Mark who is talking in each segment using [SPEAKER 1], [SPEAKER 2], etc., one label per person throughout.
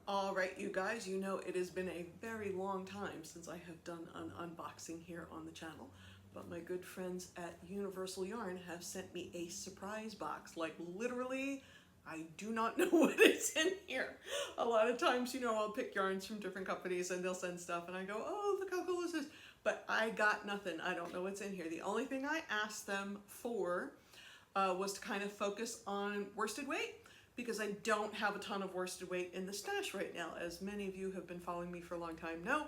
[SPEAKER 1] All right, you guys, you know it has been a very long time since I have done an unboxing here on the channel, but my good friends at Universal Yarn have sent me a surprise box. Like literally, I do not know what is in here. A lot of times, you know, I'll pick yarns from different companies and they'll send stuff and I go, oh, look how cool this is. But I got nothing. I don't know what's in here. The only thing I asked them for was to kind of focus on worsted weight, because I don't have a ton of worsted weight in the stash right now. As many of you have been following me for a long time know,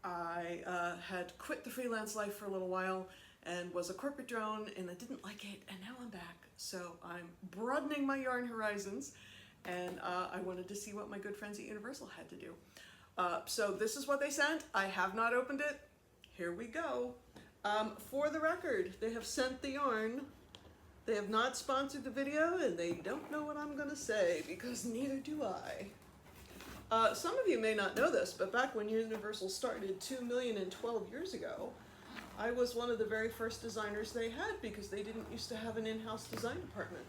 [SPEAKER 1] I had quit the freelance life for a little while and was a corporate drone, and I didn't like it, and now I'm back. So I'm broadening my yarn horizons, and I wanted to see what my good friends at Universal had to do. So this is what they sent. I have not opened it. Here we go. For the record, they have sent the yarn. They have not sponsored the video, and they don't know what I'm gonna say, because neither do I. Some of you may not know this, but back when Universal started 2,012 years ago, I was one of the very first designers they had, because they didn't used to have an in-house design department.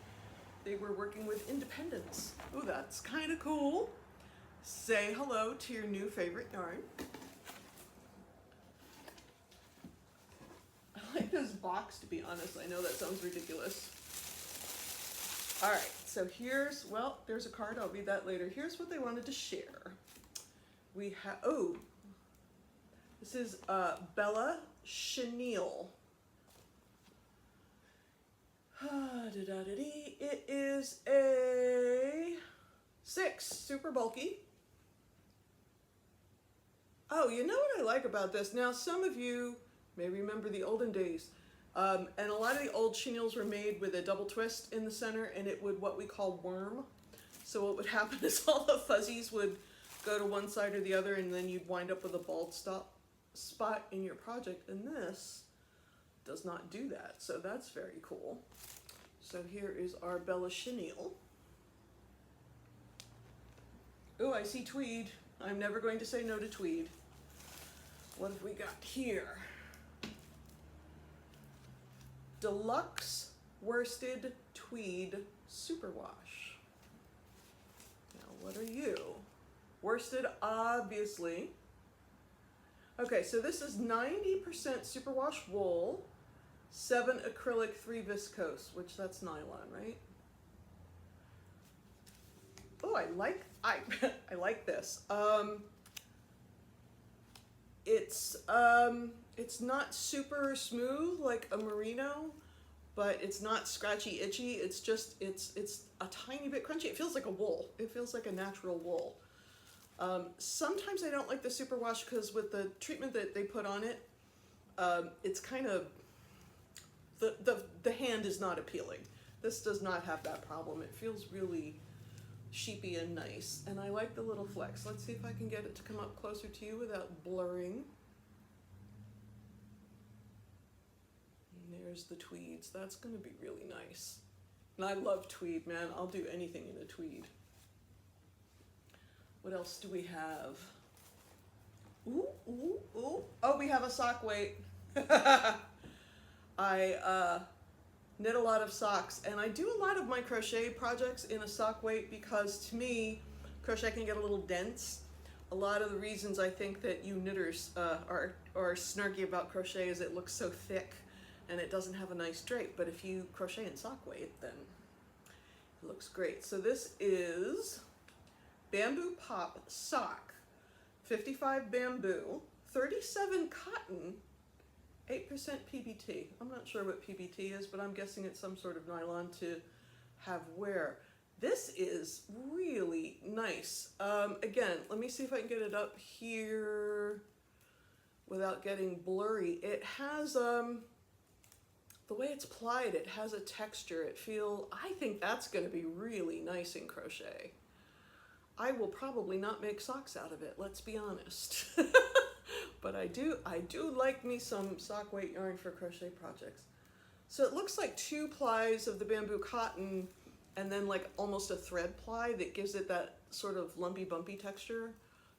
[SPEAKER 1] They were working with independents. Oh, that's kind of cool. Say hello to your new favorite yarn. I like this box, to be honest. I know that sounds ridiculous. All right, so here's, well, there's a card. I'll read that later. Here's what they wanted to share. We have, oh, this is Bella Chenille. It is a 6, super bulky. Oh, you know what I like about this? Now, some of you may remember the olden days. And a lot of the old chenilles were made with a double twist in the center, and it would what we call worm. So what would happen is all the fuzzies would go to one side or the other, and then you'd wind up with a bald spot in your project. And this does not do that, so that's very cool. So here is our Bella Chenille. Oh, I see tweed. I'm never going to say no to tweed. What have we got here? Deluxe Worsted Tweed Superwash. Now, what are you? Worsted, obviously. Okay, so this is 90% superwash wool, 7 acrylic, 3 viscose, which that's nylon, right? Oh, I like this. It's not super smooth like a merino, but it's not scratchy, itchy. It's just, it's a tiny bit crunchy. It feels like a wool. It feels like a natural wool. Sometimes I don't like the superwash because with the treatment that they put on it, it's kind of, the hand is not appealing. This does not have that problem. It feels really sheepy and nice. And I like the little flex. Let's see if I can get it to come up closer to you without blurring. And there's the tweeds. That's going to be really nice. And I love tweed, man. I'll do anything in a tweed. What else do we have? Ooh, ooh, ooh. Oh, we have a sock weight. I knit a lot of socks, and I do a lot of my crochet projects in a sock weight because to me, crochet can get a little dense. A lot of the reasons I think that you knitters are snarky about crochet is it looks so thick and it doesn't have a nice drape, but if you crochet in sock weight, then it looks great. So this is Bamboo Pop Sock, 55 bamboo, 37 cotton, 8% PBT. I'm not sure what PBT is, but I'm guessing it's some sort of nylon to have wear. This is really nice. Again, let me see if I can get it up here without getting blurry. It has, the way it's plied, it has a texture. I think that's gonna be really nice in crochet. I will probably not make socks out of it, let's be honest. But I do like me some sock weight yarn for crochet projects. So it looks like 2 plies of the bamboo cotton and then like almost a thread ply that gives it that sort of lumpy bumpy texture.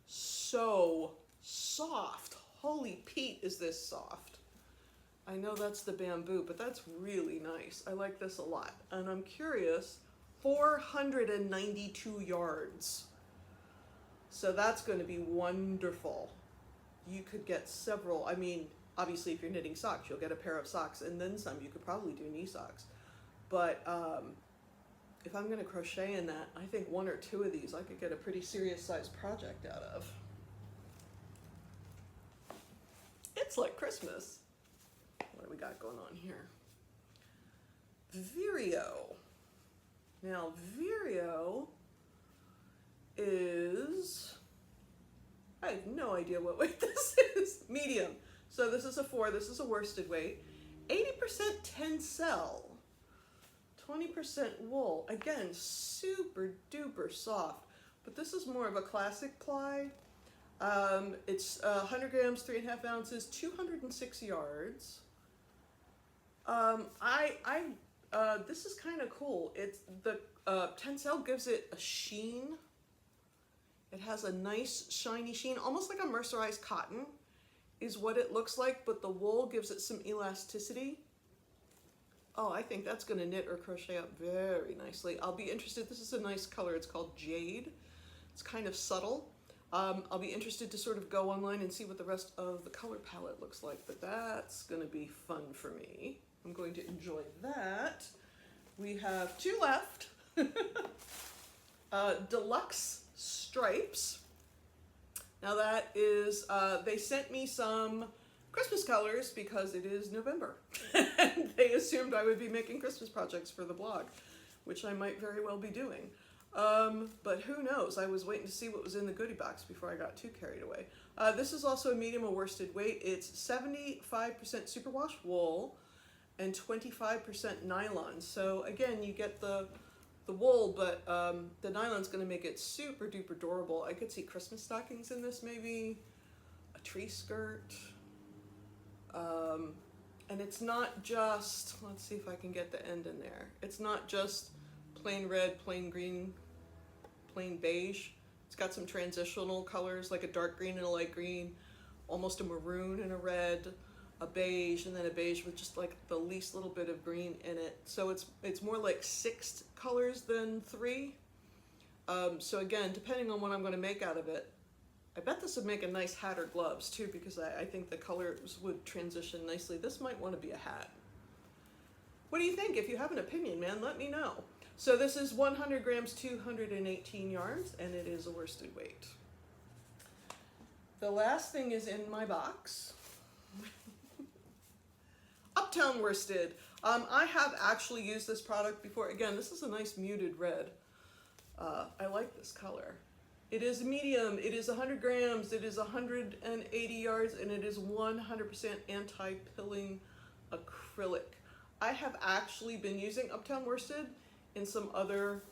[SPEAKER 1] So soft. Holy Pete, is this soft. I know that's the bamboo, but that's really nice. I like this a lot. And I'm curious, 492 yards. So that's going to be wonderful. You could get several, I mean, obviously if you're knitting socks, you'll get a pair of socks and then some. You could probably do knee socks. But if I'm going to crochet in that, I think one or two of these I could get a pretty serious sized project out of. It's like Christmas. What do we got going on here? Vireo. Now Vireo is, I have no idea what weight this is. Medium. So this is a 4, this is a worsted weight. 80% tencel, 20% wool. Again, super duper soft, but this is more of a classic ply. It's 100 grams, 3.5 ounces, 206 yards. This is kind of cool. It's the tencel gives it a sheen. It has a nice shiny sheen, almost like a mercerized cotton is what it looks like, but the wool gives it some elasticity. Oh, I think that's going to knit or crochet up very nicely. I'll be interested. This is a nice color. It's called Jade. It's kind of subtle. I'll be interested to sort of go online and see what the rest of the color palette looks like, but that's going to be fun for me. I'm going to enjoy that. We have 2 left. Deluxe Stripes. Now that is, they sent me some Christmas colors because it is November. And they assumed I would be making Christmas projects for the blog, which I might very well be doing. But who knows? I was waiting to see what was in the goodie box before I got too carried away. This is also a medium worsted weight. It's 75% superwash wool and 25% nylon. So again, you get the wool, but the nylon's going to make it super duper durable. I could see Christmas stockings in this, maybe a tree skirt. And it's not just, let's see if I can get the end in there. It's not just plain red, plain green, plain beige. It's got some transitional colors like a dark green and a light green, almost a maroon and a red, a beige, and then a beige with just like the least little bit of green in it. So it's more like 6 colors than 3. So again, depending on what I'm going to make out of it, I bet this would make a nice hat or gloves too, because I think the colors would transition nicely. This might want to be a hat. What do you think? If you have an opinion, man, let me know. So this is 100 grams, 218 yards, and it is a worsted weight. The last thing is in my box. Uptown Worsted. I have actually used this product before. Again, this is a nice muted red. I like this color. It is medium, it is 100 grams, it is 180 yards, and it is 100% anti-pilling acrylic. I have actually been using Uptown Worsted in some other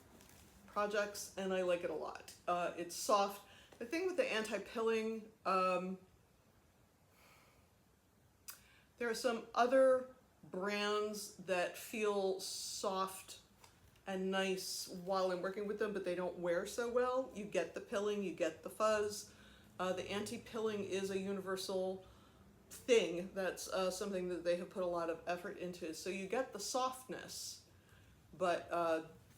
[SPEAKER 1] projects, and I like it a lot. It's soft. The thing with the anti-pilling, there are some other brands that feel soft and nice while I'm working with them, but they don't wear so well. You get the pilling, you get the fuzz. The anti-pilling is a universal thing. That's something that they have put a lot of effort into. So you get the softness, but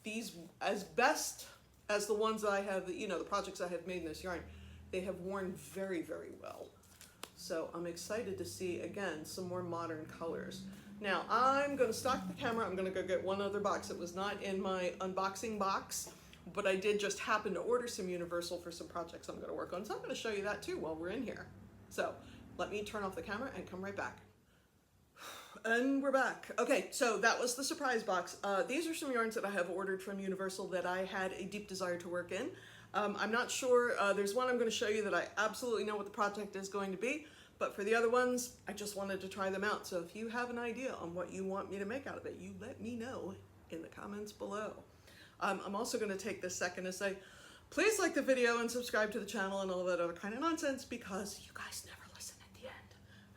[SPEAKER 1] these, as best as the ones that I have, the projects I have made in this yarn, they have worn very, very well. So I'm excited to see, again, some more modern colors. Now, I'm going to stock the camera. I'm going to go get one other box. It was not in my unboxing box, but I did just happen to order some Universal for some projects I'm going to work on. So I'm going to show you that too while we're in here. So let me turn off the camera and come right back. And we're back. Okay, so that was the surprise box. These are some yarns that I have ordered from Universal that I had a deep desire to work in. I'm not sure. There's one I'm going to show you that I absolutely know what the project is going to be. But for the other ones, I just wanted to try them out. So if you have an idea on what you want me to make out of it, you let me know in the comments below. I'm also going to take this second to say, please like the video and subscribe to the channel and all that other kind of nonsense, because you guys never listen at the end.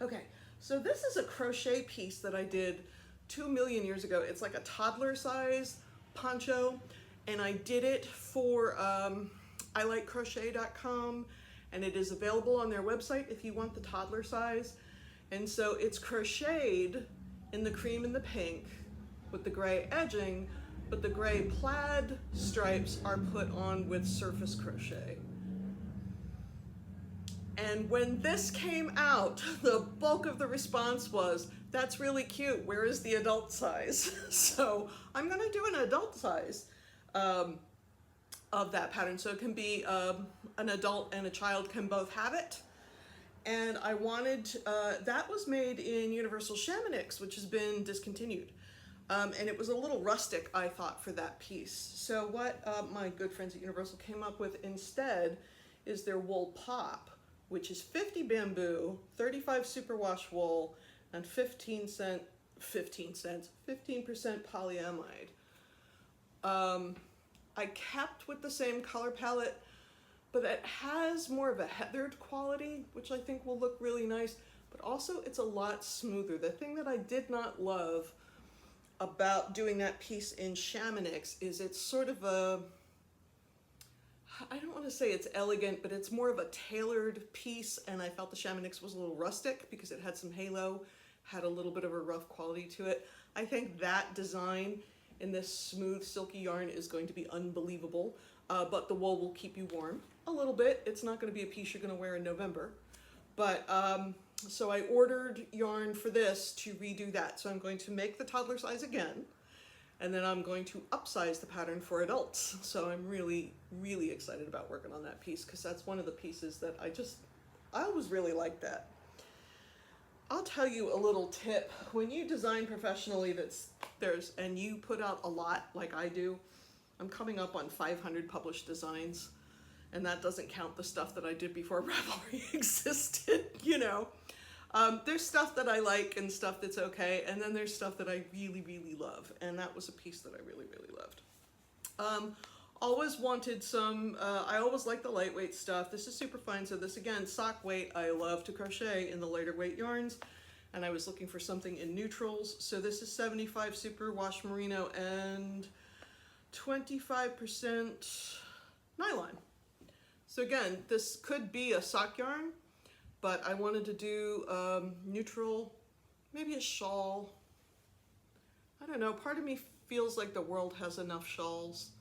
[SPEAKER 1] Okay, so this is a crochet piece that I did 2 million years ago. It's like a toddler size poncho, and I did it for ilikecrochet.com. And it is available on their website if you want the toddler size. And so it's crocheted in the cream and the pink with the gray edging, but the gray plaid stripes are put on with surface crochet. And when this came out, the bulk of the response was, that's really cute, where is the adult size? So I'm gonna do an adult size of that pattern. So it can be an adult and a child can both have it. And I wanted, that was made in Universal Chamonix, which has been discontinued. And it was a little rustic, I thought, for that piece. So what my good friends at Universal came up with instead is their wool pop, which is 50 bamboo, 35 superwash wool, and 15% polyamide. I kept with the same color palette, but it has more of a heathered quality, which I think will look really nice, but also it's a lot smoother. The thing that I did not love about doing that piece in Chamonix is it's sort of a, I don't want to say it's elegant, but it's more of a tailored piece, and I felt the Chamonix was a little rustic because it had some halo, had a little bit of a rough quality to it. I think that design in this smooth silky yarn is going to be unbelievable, but the wool will keep you warm a little bit. It's not going to be a piece you're going to wear in November, but so I ordered yarn for this to redo that. So I'm going to make the toddler size again, and then I'm going to upsize the pattern for adults. So I'm really, really excited about working on that piece because that's one of the pieces that I always really like that. I'll tell you a little tip. When you design professionally, and you put out a lot like I do, I'm coming up on 500 published designs, and that doesn't count the stuff that I did before Ravelry existed, you know. There's stuff that I like and stuff that's okay, and then there's stuff that I really, really love, and that was a piece that I really, really loved. Always wanted some, I always like the lightweight stuff. This is super fine, so this again, sock weight. I love to crochet in the lighter weight yarns, and I was looking for something in neutrals. So this is 75 super wash merino and 25% nylon. So again, this could be a sock yarn, but I wanted to do neutral, maybe a shawl. I don't know, part of me feels like the world has enough shawls,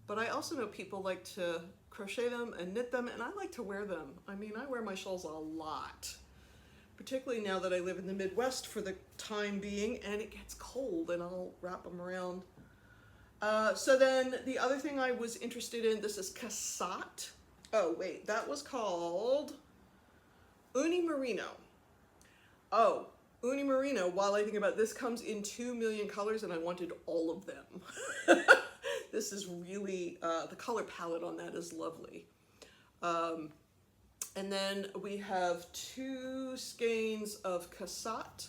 [SPEAKER 1] but I also know people like to crochet them and knit them, and I like to wear them. I mean, I wear my shawls a lot, particularly now that I live in the Midwest for the time being, and it gets cold, and I'll wrap them around. So then the other thing I was interested in, this is Cassatt. Oh wait, that was called Uni Merino. Oh, Uni Merino, while I think about it, this comes in 2 million colors, and I wanted all of them. This is really, the color palette on that is lovely. And then we have 2 skeins of Cassatt,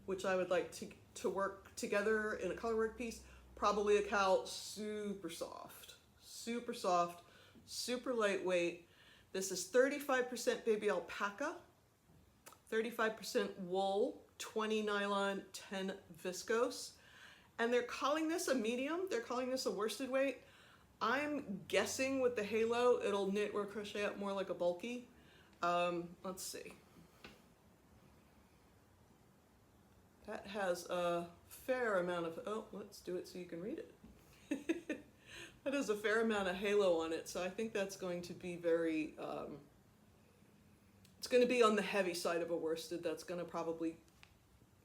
[SPEAKER 1] which I would like to work together in a colorwork piece. Probably a cowl, super soft, super lightweight. This is 35% baby alpaca, 35% wool, 20 nylon, 10 viscose. And they're calling this a medium. They're calling this a worsted weight. I'm guessing with the halo, it'll knit or crochet up more like a bulky. Let's see. That has a fair amount of, oh, let's do it so you can read it. That has a fair amount of halo on it, so I think that's going to be very, it's going to be on the heavy side of a worsted. That's going to probably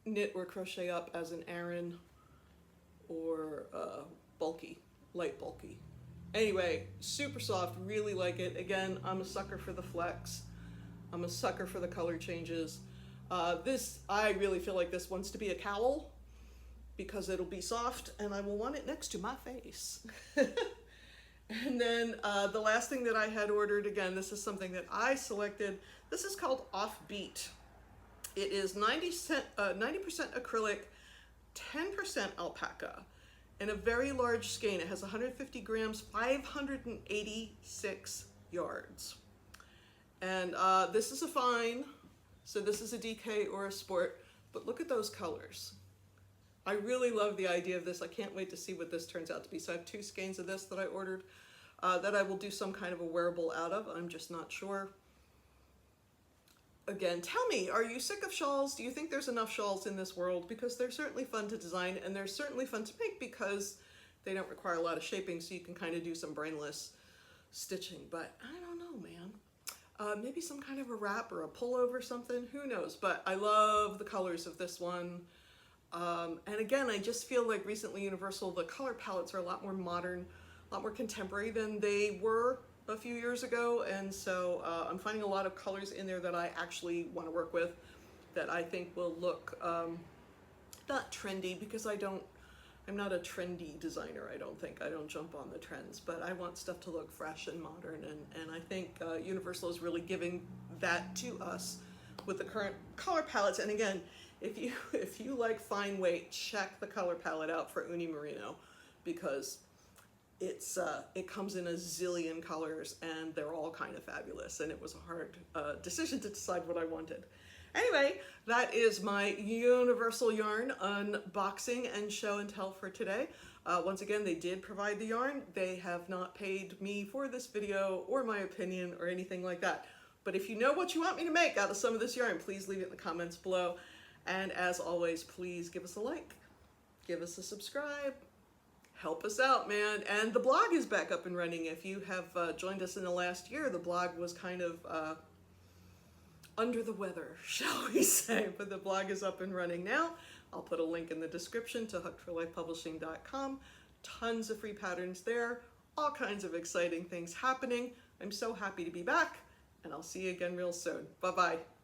[SPEAKER 1] knit or crochet up as an Aran or bulky, light bulky. Anyway, super soft, really like it. Again, I'm a sucker for the flex. I'm a sucker for the color changes. This, I really feel like this wants to be a cowl because it'll be soft and I will want it next to my face. And then the last thing that I had ordered, again, this is something that I selected. This is called Offbeat. It is 90% acrylic, 10% alpaca, in a very large skein. It has 150 grams, 586 yards. And this is a fine, so this is a DK or a sport, but look at those colors. I really love the idea of this. I can't wait to see what this turns out to be. So I have 2 skeins of this that I ordered that I will do some kind of a wearable out of. I'm just not sure. Again, tell me, are you sick of shawls? Do you think there's enough shawls in this world? Because they're certainly fun to design and they're certainly fun to make because they don't require a lot of shaping, so you can kind of do some brainless stitching. But I don't know, man. maybe some kind of a wrap or a pullover or something, who knows, but I love the colors of this one. And again, I just feel like recently Universal, the color palettes are a lot more modern, a lot more contemporary than they were a few years ago, and so I'm finding a lot of colors in there that I actually want to work with, that I think will look not trendy, because I'm not a trendy designer, I don't think. I don't jump on the trends, but I want stuff to look fresh and modern, and I think Universal is really giving that to us with the current color palettes. And again, if you like fine weight, check the color palette out for Uni Merino, because it comes in a zillion colors and they're all kind of fabulous, and it was a hard decision to decide what I wanted. Anyway, that is my Universal yarn unboxing and show and tell for today. Once again, they did provide the yarn. They have not paid me for this video or my opinion or anything like that. But if you know what you want me to make out of some of this yarn, please leave it in the comments below. And as always, please give us a like, give us a subscribe, help us out, man. And the blog is back up and running. If you have joined us in the last year, the blog was kind of under the weather, shall we say, but the blog is up and running now. I'll put a link in the description to hookedforlifepublishing.com. Tons of free patterns there, all kinds of exciting things happening. I'm so happy to be back, and I'll see you again real soon. Bye-bye.